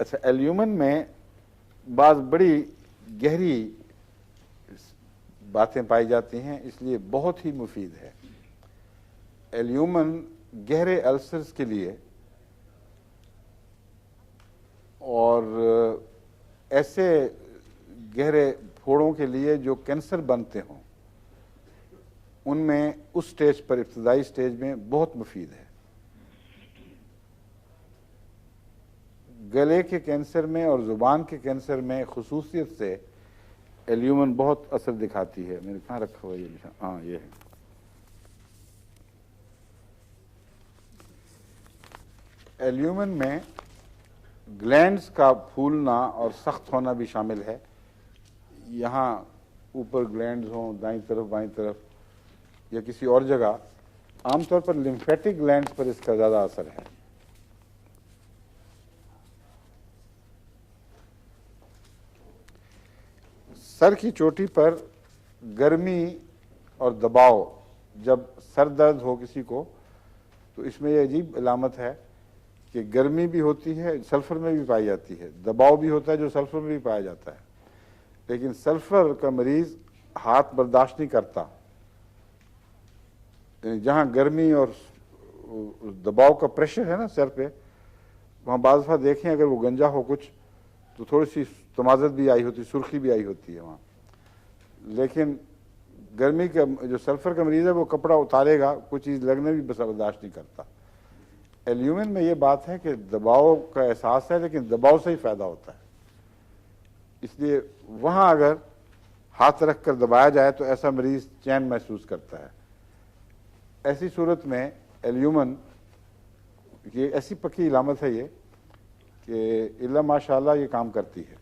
اچھا، ایلیومن میں بعض بڑی گہری باتیں پائی جاتی ہیں، اس لیے بہت ہی مفید ہے۔ ایلیومن گہرے السرز کے لیے اور ایسے گہرے پھوڑوں کے لیے جو کینسر بنتے ہوں، ان میں اس سٹیج پر، ابتدائی سٹیج میں بہت مفید ہے۔ گلے کے کینسر میں اور زبان کے کینسر میں خصوصیت سے ایلیومن بہت اثر دکھاتی ہے۔ میں نے کہاں رکھا ہوا یہ؟ ہاں، یہ ہے۔ ایلیومن میں گلینڈز کا پھولنا اور سخت ہونا بھی شامل ہے۔ یہاں اوپر گلینڈز ہوں، دائیں طرف بائیں طرف یا کسی اور جگہ، عام طور پر لمفیٹک گلینڈز پر اس کا زیادہ اثر ہے۔ سر کی چوٹی پر گرمی اور دباؤ، جب سر درد ہو کسی کو تو اس میں یہ عجیب علامت ہے کہ گرمی بھی ہوتی ہے، سلفر میں بھی پائی جاتی ہے، دباؤ بھی ہوتا ہے جو سلفر میں بھی پایا جاتا ہے، لیکن سلفر کا مریض ہاتھ برداشت نہیں کرتا۔ یعنی جہاں گرمی اور دباؤ کا پریشر ہے نا سر پہ، وہاں بعض دفعہ دیکھیں اگر وہ گنجا ہو کچھ تو تھوڑی سی تمازت بھی آئی ہوتی، سرخی بھی آئی ہوتی ہے وہاں، لیکن گرمی کا جو سلفر کا مریض ہے وہ کپڑا اتارے گا، کوئی چیز لگنے بھی برداشت نہیں کرتا۔ ایلیومن میں یہ بات ہے کہ دباؤ کا احساس ہے، لیکن دباؤ سے ہی فائدہ ہوتا ہے، اس لیے وہاں اگر ہاتھ رکھ کر دبایا جائے تو ایسا مریض چین محسوس کرتا ہے۔ ایسی صورت میں ایلیومن، یہ ایسی پکی علامت ہے یہ کہ الا ماشاء اللہ یہ کام کرتی ہے۔